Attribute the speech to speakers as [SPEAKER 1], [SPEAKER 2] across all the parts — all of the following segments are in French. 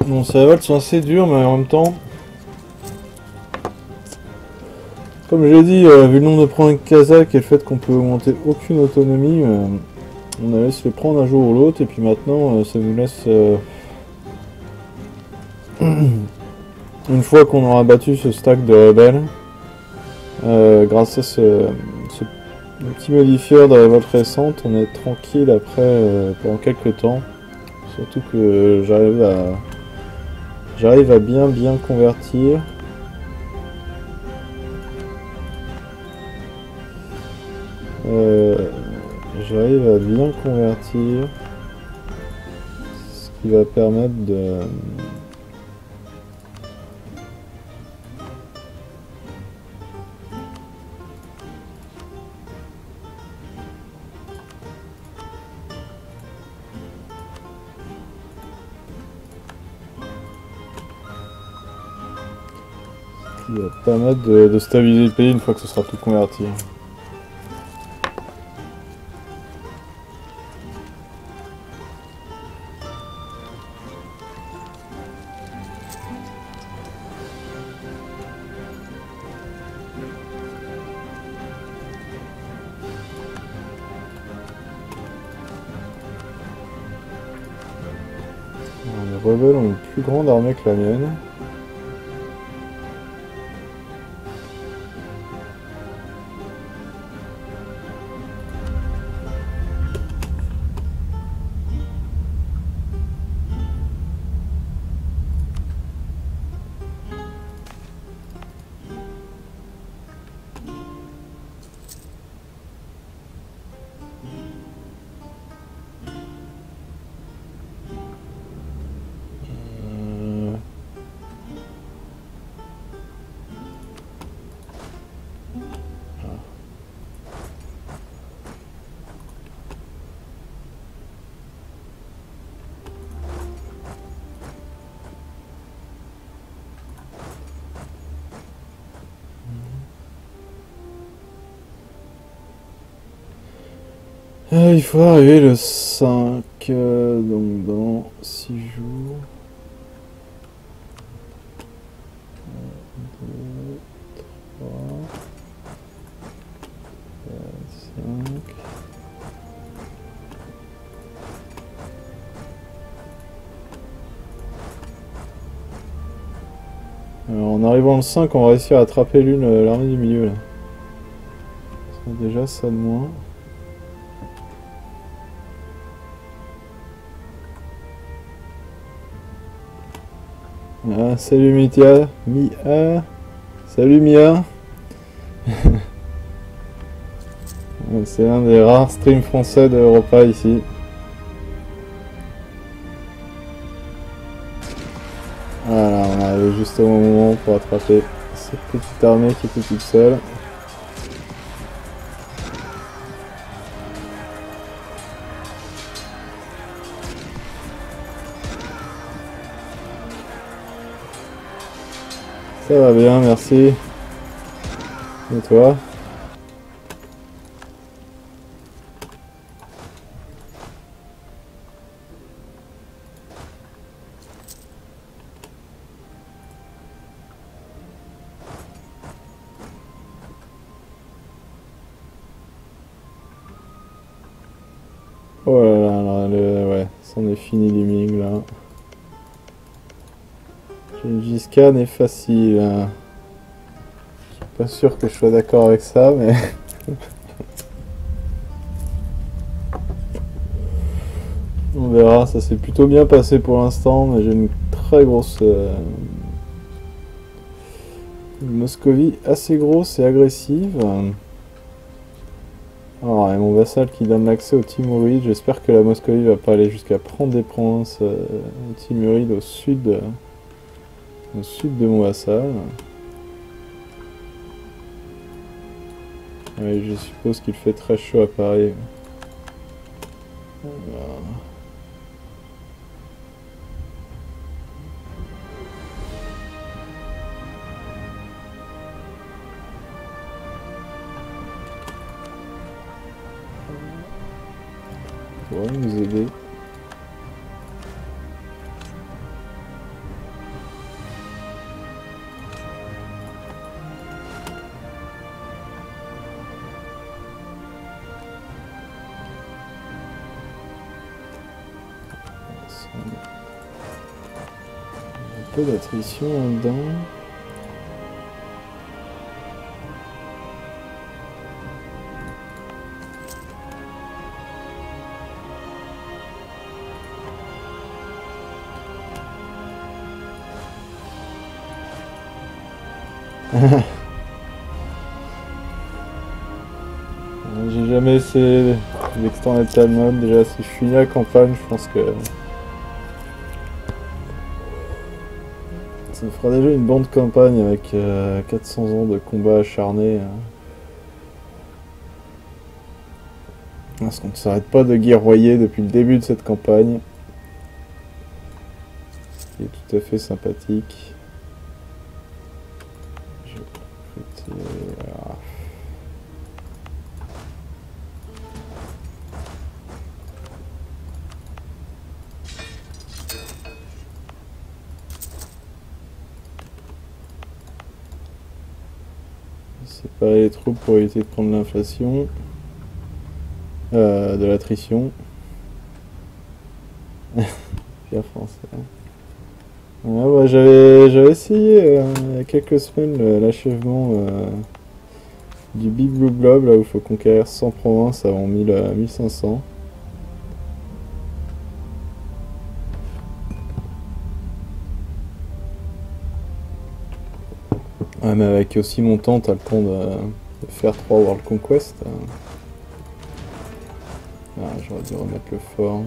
[SPEAKER 1] Bon, ces révoltes sont assez dures, mais en même temps, comme je l'ai dit, vu le nombre de points de Kazakh et le fait qu'on peut augmenter aucune autonomie, on allait se les prendre un jour ou l'autre, et puis maintenant, ça nous laisse, une fois qu'on aura battu ce stack de rebelles, grâce à ce petit modifieur de révolte récente, on est tranquille après pendant quelques temps. Surtout que j'arrive à bien convertir. Euh, J'arrive à bien convertir, ce qui va permettre de... qui va permettre de stabiliser le pays une fois que ce sera tout converti. Les rebelles ont une plus grande armée que la mienne. Il faut arriver le 5, donc dans 6 jours. 1, 2, 3, 4, 5. Alors, en arrivant le 5, on va réussir à attraper l'armée du milieu là. C'est déjà ça de moins. Ah, salut Mia. Salut Mia. C'est un des rares streams français de Europa ici. Voilà, on arrive juste au moment pour attraper cette petite armée qui était toute seule. Ça va bien, merci. Et toi? Oh là là, ouais, c'en est fini les Ming là. Gengis Khan est facile. Hein. Je suis pas sûr que je sois d'accord avec ça, mais... On verra, ça s'est plutôt bien passé pour l'instant, mais j'ai une très grosse... Une Moscovie assez grosse et agressive. Alors, et mon vassal qui donne l'accès aux Timurides, j'espère que la Moscovie va pas aller jusqu'à prendre des provinces Timurides au sud de mon vassal. Oui, je suppose qu'il fait très chaud à Paris. Voilà. Pourrait nous aider. peu d'attrition là-dedans. J'ai jamais essayé l'extended time mode. Déjà, si je finis la campagne, je pense que ça fera déjà une bonne campagne avec 400 ans de combat acharné. Parce qu'on ne s'arrête pas de guerroyer depuis le début de cette campagne. Ce qui est tout à fait sympathique. Voilà. Séparer les troupes pour éviter de prendre l'inflation. De l'attrition. Bien français. Ouais, bah, j'avais essayé il y a quelques semaines l'achèvement du Big Blue Blob, là où il faut conquérir 100 provinces avant 1500. Ouais, mais avec aussi longtemps, t'as le temps de faire 3 World Conquest. Ah, j'aurais dû remettre le fort.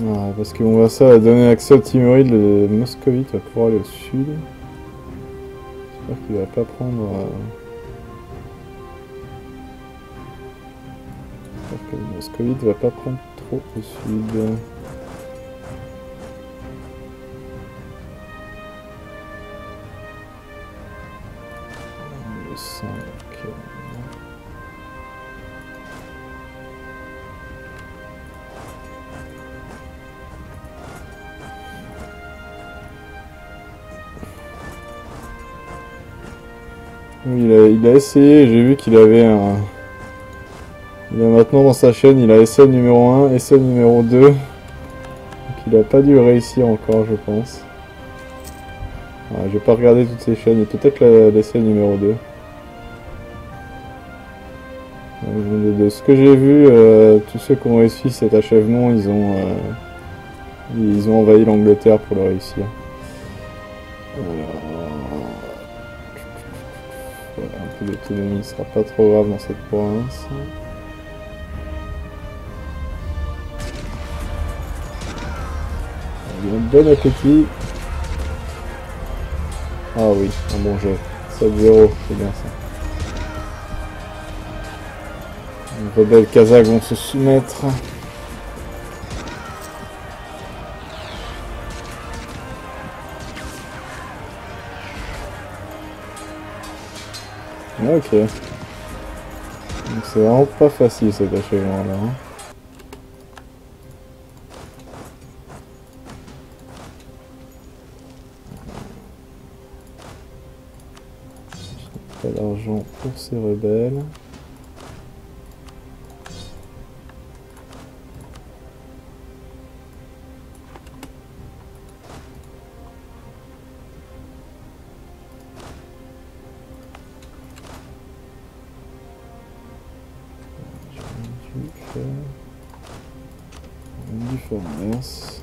[SPEAKER 1] Ah, parce qu'on voit ça va donner accès au Timuride, le Moscovite va pouvoir aller au sud. J'espère qu'il va pas prendre... J'espère que le Moscovite va pas prendre trop au sud. Le 5... Il a essayé, j'ai vu qu'il avait un... Il a maintenant dans sa chaîne, il a SN numéro 1, SN numéro 2. Donc il a pas dû réussir encore, je pense. Je vais pas regarder toutes ces chaînes, et peut-être l'SN numéro 2. De ce que j'ai vu, tous ceux qui ont réussi cet achèvement, ils ont envahi l'Angleterre pour le réussir. Un peu d'autonomie ne sera pas trop grave dans cette province. Bon appétit. Ah oui, un bon jeu. 7-0, c'est bien ça. Les rebelles kazakhs vont se soumettre. Ok. Donc c'est vraiment pas facile cet achèvement là. Pas d'argent pour ces rebelles. Du commerce.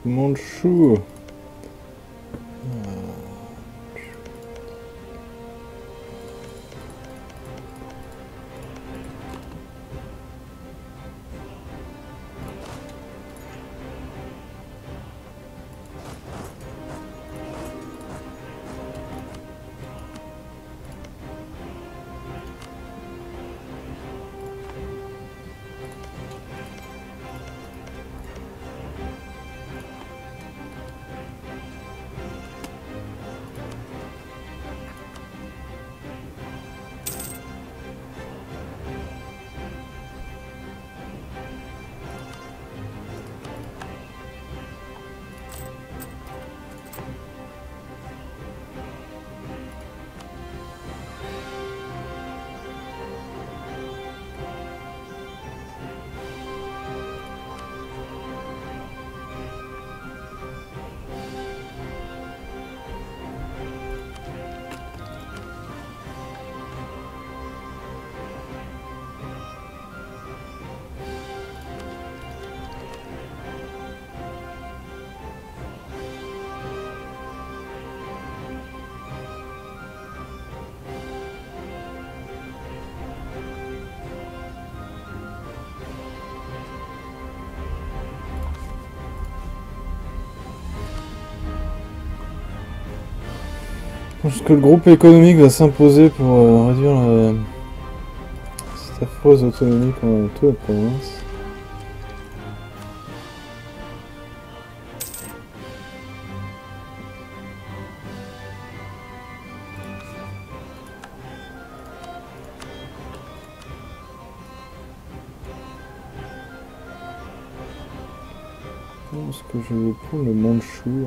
[SPEAKER 1] Manchou. Je pense que le groupe économique va s'imposer pour réduire cette affreuse autonomie qu'on a toute la province. Je pense que je vais prendre le Manchou.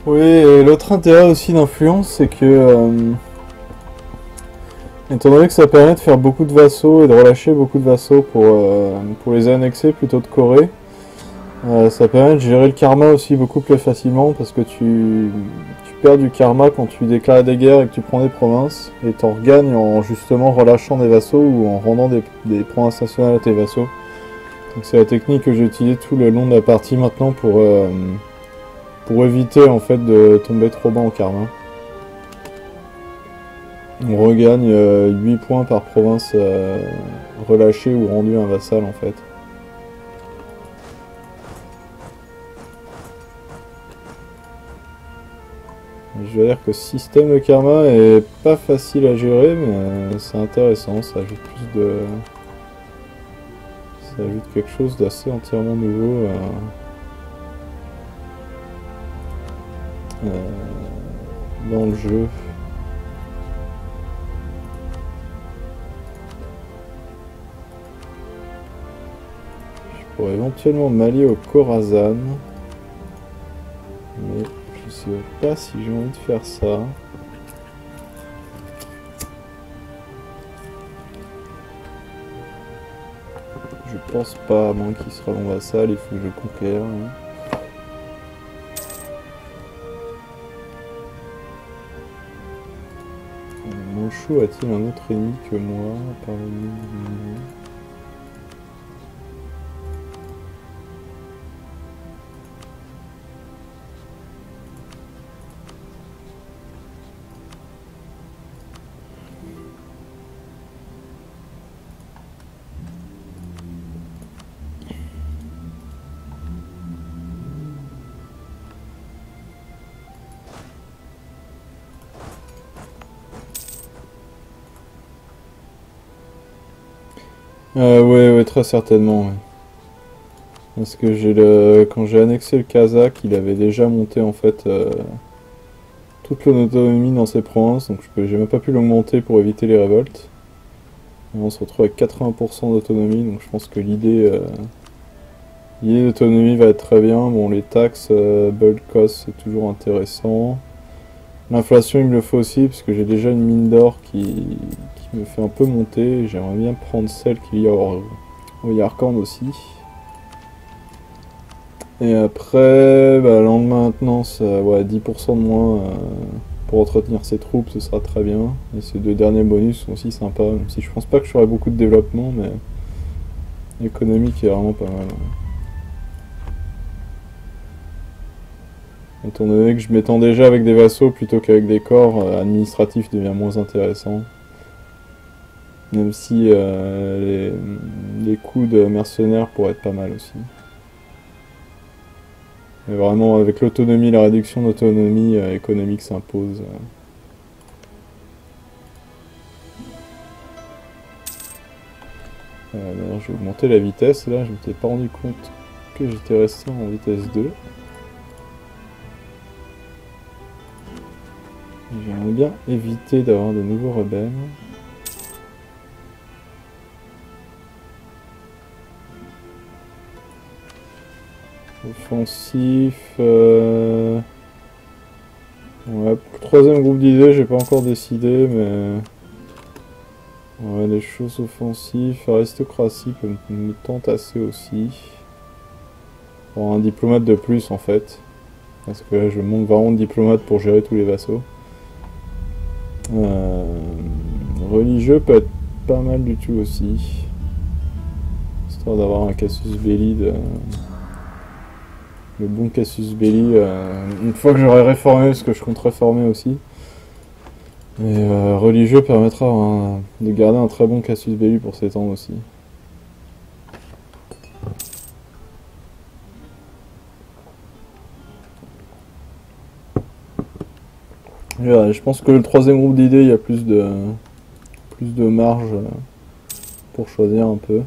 [SPEAKER 1] Oui, et l'autre intérêt aussi d'influence, c'est que, étant donné que ça permet de faire beaucoup de vassaux et de relâcher beaucoup de vassaux pour les annexer plutôt de Corée, ça permet de gérer le karma aussi beaucoup plus facilement parce que tu perds du karma quand tu déclares des guerres et que tu prends des provinces, et t'en regagnes en justement relâchant des vassaux ou en rendant des provinces nationales à tes vassaux. Donc c'est la technique que j'ai utilisée tout le long de la partie maintenant pour éviter en fait de tomber trop bas en karma. On regagne 8 points par province relâchée ou rendue un vassal en fait. Je veux dire que ce système de karma est pas facile à gérer, mais c'est intéressant, ça ajoute ça ajoute quelque chose d'assez entièrement nouveau dans le jeu. pourrais éventuellement m'allier au Khorasan. Mais je sais pas si j'ai envie de faire ça. Je pense pas, à moins qu'il sera mon vassal, il faut que je conquière. Hein. Manchou a-t-il un autre ennemi que moi, par le ouais, très certainement. Ouais. Parce que quand j'ai annexé le Kazakh, il avait déjà monté en fait toute l'autonomie dans ses provinces, donc j'ai même pas pu l'augmenter pour éviter les révoltes. Et on se retrouve avec 80% d'autonomie, donc je pense que l'idée d'autonomie va être très bien. Bon, les taxes, bulk cost, c'est toujours intéressant. L'inflation, il me le faut aussi, parce que j'ai déjà une mine d'or qui me fait un peu monter. J'aimerais bien prendre celle qu'il y a au Yarkand aussi. Et après, l'an de maintenance, ouais, 10% de moins pour entretenir ses troupes, ce sera très bien. Et ces deux derniers bonus sont aussi sympas, même si je pense pas que j'aurai beaucoup de développement, mais l'économique est vraiment pas mal. Étant donné que je m'étends déjà avec des vassaux plutôt qu'avec des corps, administratif devient moins intéressant. Même si les coûts de mercenaires pourraient être pas mal aussi. Mais vraiment, avec l'autonomie, la réduction d'autonomie économique s'impose. D'ailleurs, je vais augmenter la vitesse. Là, je m'étais pas rendu compte que j'étais resté en vitesse 2. J'aimerais bien éviter d'avoir de nouveaux rebelles. Offensif. Ouais, pour le troisième groupe d'idées, j'ai pas encore décidé, mais. Ouais, les choses offensives. Aristocratie me tente assez aussi. Pour un diplomate de plus en fait. Parce que là, je manque vraiment de diplomates pour gérer tous les vassaux. Religieux peut être pas mal du tout aussi. Histoire d'avoir un Casus Belli le bon Casus Belli. Une fois que j'aurai réformé, parce que je compte réformer aussi. Et religieux permettra de garder un très bon Casus Belli pour s'étendre aussi. Je pense que le troisième groupe d'idées, il y a plus de marge pour choisir un peu.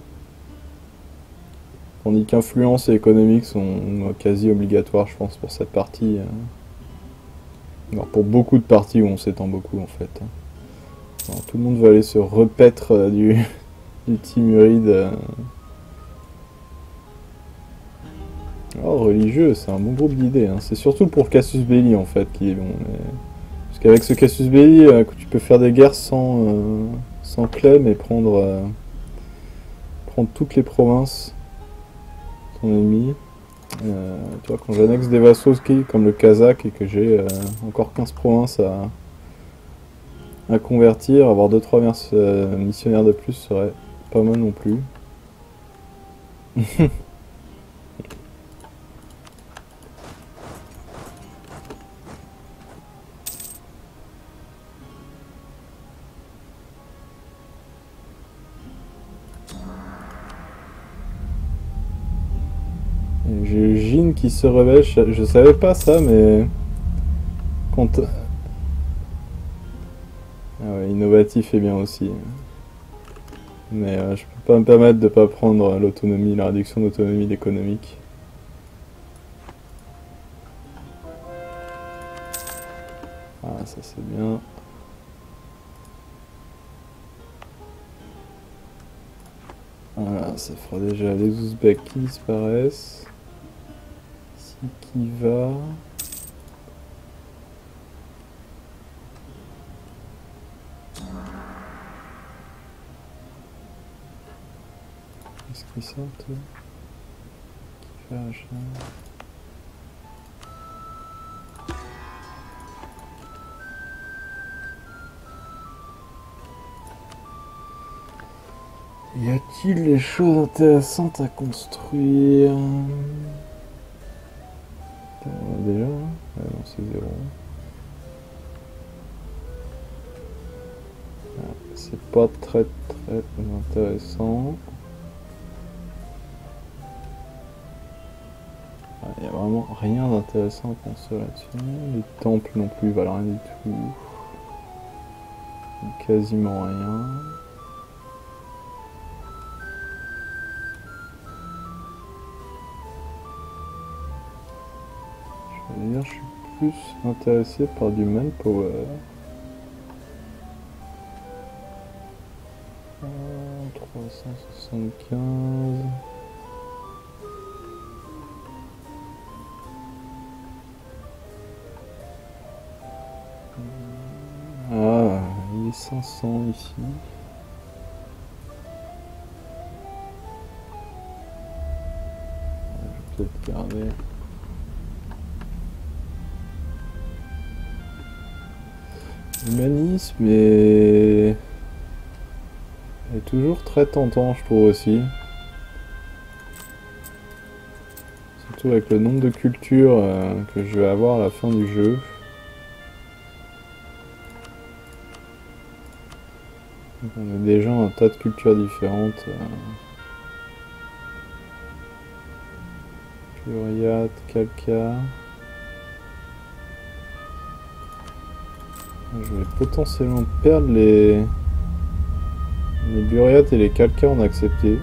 [SPEAKER 1] Tandis qu'influence et économique sont quasi obligatoires, je pense, pour cette partie. Alors pour beaucoup de parties où on s'étend beaucoup, en fait. Alors, tout le monde va aller se repaître du Timuride. Oh, religieux, c'est un bon groupe d'idées. Hein. C'est surtout pour Casus Belli, en fait, qui est bon. Parce qu'avec ce Casus Belli, tu peux faire des guerres sans Clem et prendre toutes les provinces de ton ennemi. Tu vois, quand j'annexe des vassaux comme le Kazakh et que j'ai encore 15 provinces à convertir, avoir 2-3 missionnaires de plus serait pas mal non plus. J'ai Jin qui se révèle, je savais pas ça, mais quand... Ah ouais, innovatif est bien aussi. Mais je peux pas me permettre de pas prendre l'autonomie, la réduction d'autonomie économique. Ah, ça c'est bien. Voilà, ça fera déjà les Ouzbeks qui disparaissent. Ici qui va. Qu'est-ce qu'ils sortent? Qui fait achat? Y a-t-il des choses intéressantes à construire? Déjà, ouais, non, c'est 0. C'est pas très intéressant. Il n'y a vraiment rien d'intéressant à construire là-dessus. Les temples non plus valent rien du tout. Quasiment rien. Je veux dire, je suis plus intéressé par du manpower. 375. Ah, il est 500 ici. Je vais peut-être garder. Humanisme est toujours très tentant, je trouve aussi. Surtout avec le nombre de cultures que je vais avoir à la fin du jeu. Donc on a déjà un tas de cultures différentes. Pluriate, Kalka. Je vais potentiellement perdre les Buriates et les Kalka, on a accepté.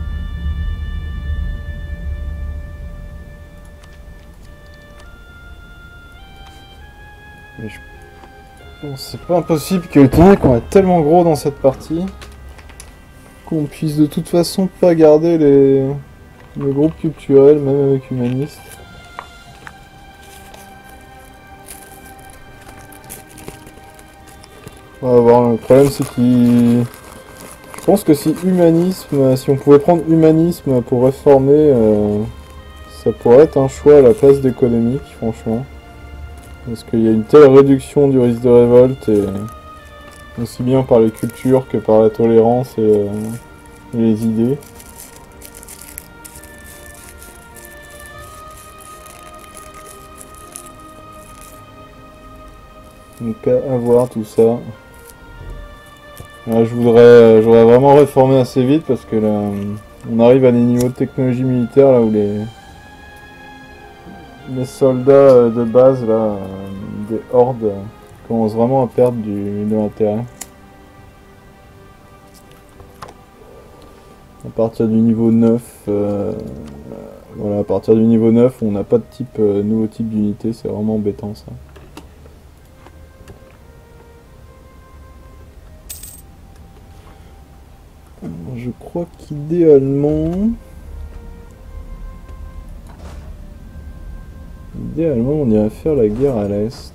[SPEAKER 1] Mais je pense c'est pas impossible que étant donné qu'on est tellement gros dans cette partie qu'on puisse de toute façon pas garder le groupe culturel, même avec humaniste. On va voir, le problème c'est qu'il... Je pense que si on pouvait prendre humanisme pour réformer, ça pourrait être un choix à la place d'économique, franchement. Parce qu'il y a une telle réduction du risque de révolte, et aussi bien par les cultures que par la tolérance et les idées. Donc à voir tout ça. Là, j'aurais vraiment réformé assez vite parce que là, on arrive à des niveaux de technologie militaire là où les soldats de base là, des hordes commencent vraiment à perdre de l'intérêt. À partir du niveau 9, voilà, à partir du niveau 9, on n'a pas de type nouveau type d'unité, c'est vraiment embêtant ça. Je crois qu'idéalement... on irait faire la guerre à l'Est.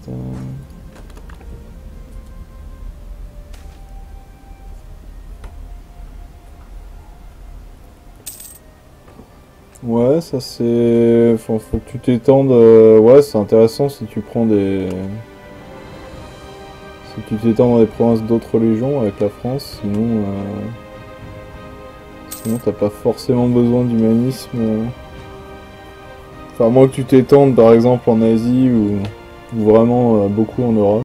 [SPEAKER 1] Ouais, ça c'est... Enfin, faut que tu t'étendes... Ouais, c'est intéressant si tu prends des... Si tu t'étends dans des provinces d'autres légions avec la France, sinon... Sinon t'as pas forcément besoin d'humanisme. Enfin, à moins que tu t'étendes par exemple en Asie ou vraiment beaucoup en Europe.